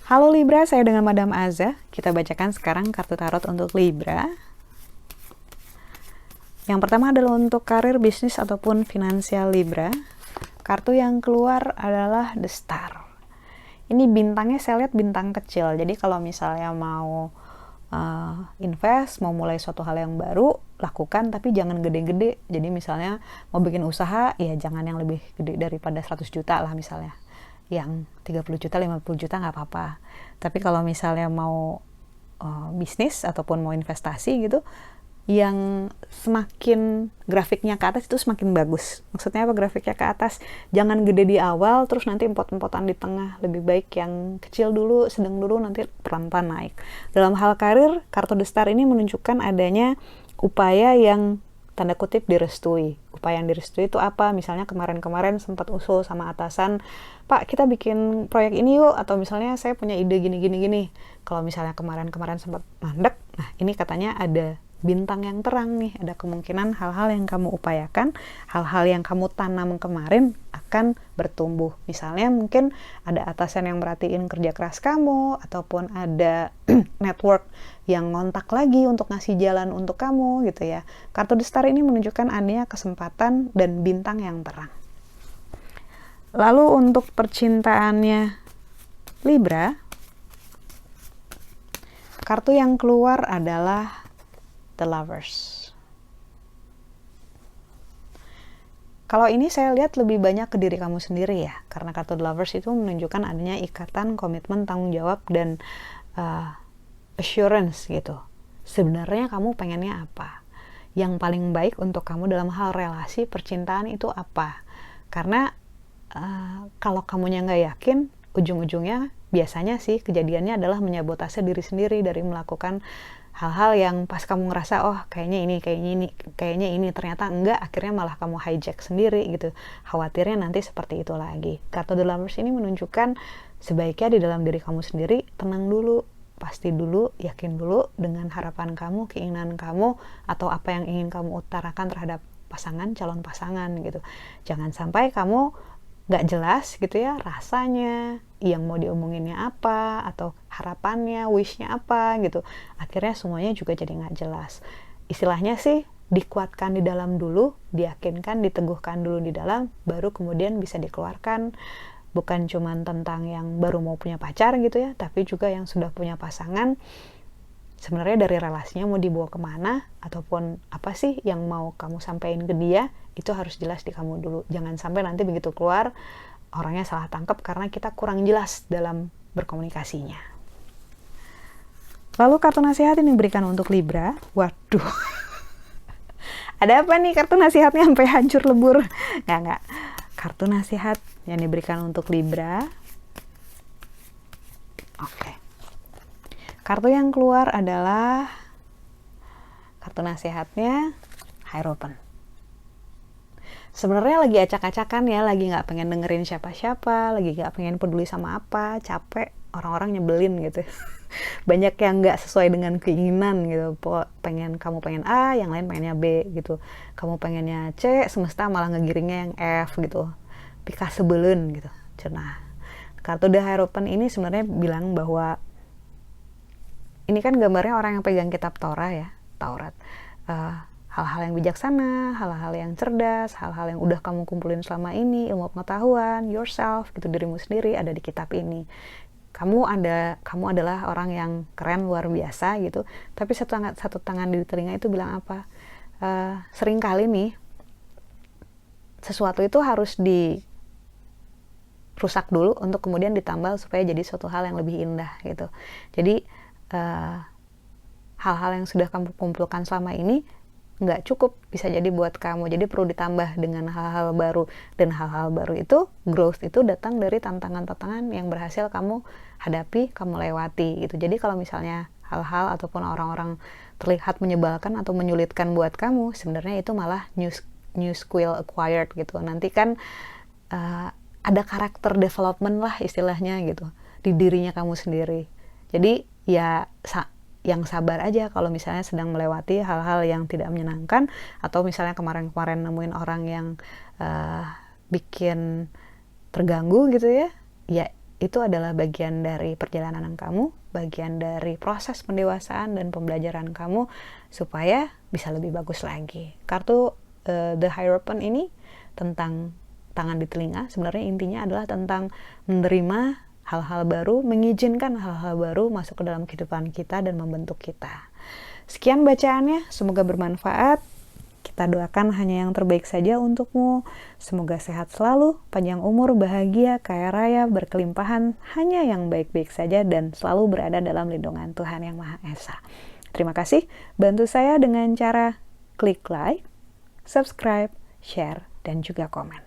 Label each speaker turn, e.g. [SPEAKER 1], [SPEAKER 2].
[SPEAKER 1] Halo Libra, saya dengan Madam Aza. Kita bacakan sekarang kartu tarot untuk Libra. Yang pertama adalah untuk karir, bisnis, ataupun finansial Libra. Kartu yang keluar adalah The Star. Ini bintangnya saya lihat bintang kecil. Jadi kalau misalnya mau invest, mau mulai suatu hal yang baru, lakukan tapi jangan gede-gede. Jadi misalnya mau bikin usaha, ya jangan yang lebih gede daripada 100 juta lah misalnya. Yang 30 juta, 50 juta nggak apa-apa. Tapi kalau misalnya mau bisnis ataupun mau investasi gitu, yang semakin grafiknya ke atas itu semakin bagus. Maksudnya apa grafiknya ke atas? Jangan gede di awal, terus nanti empot-empotan di tengah. Lebih baik yang kecil dulu, sedang dulu, nanti pelan-pelan naik. Dalam hal karir, kartu The Star ini menunjukkan adanya upaya yang tanda kutip direstui. Upaya yang direstui itu apa? Misalnya kemarin-kemarin sempat usul sama atasan, Pak kita bikin proyek ini yuk, atau misalnya saya punya ide gini. Kalau misalnya kemarin-kemarin sempat mandek, nah ini katanya ada bintang yang terang nih, ada kemungkinan hal-hal yang kamu upayakan, hal-hal yang kamu tanam kemarin akan bertumbuh. Misalnya mungkin ada atasan yang merhatiin kerja keras kamu, ataupun ada network yang ngontak lagi untuk ngasih jalan untuk kamu gitu ya. Kartu The Star ini menunjukkan adanya kesempatan dan bintang yang terang. Lalu untuk percintaannya Libra, kartu yang keluar adalah The Lovers. Kalau ini saya lihat lebih banyak ke diri kamu sendiri ya, karena kartu The Lovers itu menunjukkan adanya ikatan, komitmen, tanggung jawab, dan assurance gitu. Sebenarnya kamu pengennya apa? Yang paling baik untuk kamu dalam hal relasi percintaan itu apa? Karena kalau kamunya nggak yakin, ujung-ujungnya biasanya sih kejadiannya adalah menyabotase diri sendiri dari melakukan hal-hal yang pas kamu ngerasa oh kayaknya ini ternyata enggak, akhirnya malah kamu hijack sendiri gitu. Khawatirnya nanti seperti itu lagi. Kartu The Lovers ini menunjukkan sebaiknya di dalam diri kamu sendiri tenang dulu, pasti dulu, yakin dulu dengan harapan kamu, keinginan kamu, atau apa yang ingin kamu utarakan terhadap pasangan, calon pasangan gitu. Jangan sampai kamu nggak jelas gitu ya rasanya, yang mau diomonginnya apa, atau harapannya, wishnya apa gitu. Akhirnya semuanya juga jadi nggak jelas. Istilahnya sih dikuatkan di dalam dulu, diyakinkan, diteguhkan dulu di dalam, baru kemudian bisa dikeluarkan. Bukan cuma tentang yang baru mau punya pacar gitu ya, tapi juga yang sudah punya pasangan. Sebenarnya dari relasinya mau dibawa kemana, ataupun apa sih yang mau kamu sampaikan ke dia, itu harus jelas di kamu dulu. Jangan sampai nanti begitu keluar, orangnya salah tangkap karena kita kurang jelas dalam berkomunikasinya. Lalu kartu nasihat ini diberikan untuk Libra. Waduh, ada apa nih kartu nasihatnya sampai hancur lebur? Nggak. Kartu nasihat yang diberikan untuk Libra. Oke. Kartu yang keluar adalah kartu nasihatnya Hierophant. Sebenarnya lagi acak-acakan ya, lagi nggak pengen dengerin siapa-siapa, lagi nggak pengen peduli sama apa, capek, orang-orang nyebelin gitu. Banyak yang nggak sesuai dengan keinginan gitu. Kamu pengen A, yang lain pengennya B gitu. Kamu pengennya C, semesta malah ngegiringnya yang F gitu. Pika sebelun gitu. Nah, kartu The Hierophant ini sebenarnya bilang bahwa ini kan gambarnya orang yang pegang kitab Torah ya, Taurat. Hal-hal yang bijaksana, hal-hal yang cerdas, hal-hal yang udah kamu kumpulin selama ini, ilmu pengetahuan, yourself, gitu, dirimu sendiri ada di kitab ini. Kamu adalah orang yang keren, luar biasa gitu. Tapi satu tangan di telinga itu bilang apa? Seringkali nih sesuatu itu harus dirusak dulu untuk kemudian ditambal supaya jadi suatu hal yang lebih indah gitu. Jadi hal-hal yang sudah kamu kumpulkan selama ini nggak cukup bisa jadi buat kamu, jadi perlu ditambah dengan hal-hal baru. Dan hal-hal baru itu, growth itu datang dari tantangan-tantangan yang berhasil kamu hadapi, kamu lewati gitu. Jadi kalau misalnya hal-hal ataupun orang-orang terlihat menyebalkan atau menyulitkan buat kamu, sebenarnya itu malah new skill acquired gitu. Nanti kan ada karakter development lah istilahnya gitu di dirinya kamu sendiri. Jadi ya yang sabar aja kalau misalnya sedang melewati hal-hal yang tidak menyenangkan, atau misalnya kemarin-kemarin nemuin orang yang bikin terganggu gitu ya, ya itu adalah bagian dari perjalanan kamu, bagian dari proses pendewasaan dan pembelajaran kamu supaya bisa lebih bagus lagi. Kartu The Hierophant ini tentang tangan di telinga, sebenarnya intinya adalah tentang menerima hal-hal baru, mengizinkan hal-hal baru masuk ke dalam kehidupan kita dan membentuk kita. Sekian bacaannya, semoga bermanfaat. Kita doakan hanya yang terbaik saja untukmu. Semoga sehat selalu, panjang umur, bahagia, kaya raya, berkelimpahan, hanya yang baik-baik saja dan selalu berada dalam lindungan Tuhan Yang Maha Esa. Terima kasih, bantu saya dengan cara klik like, subscribe, share, dan juga komen.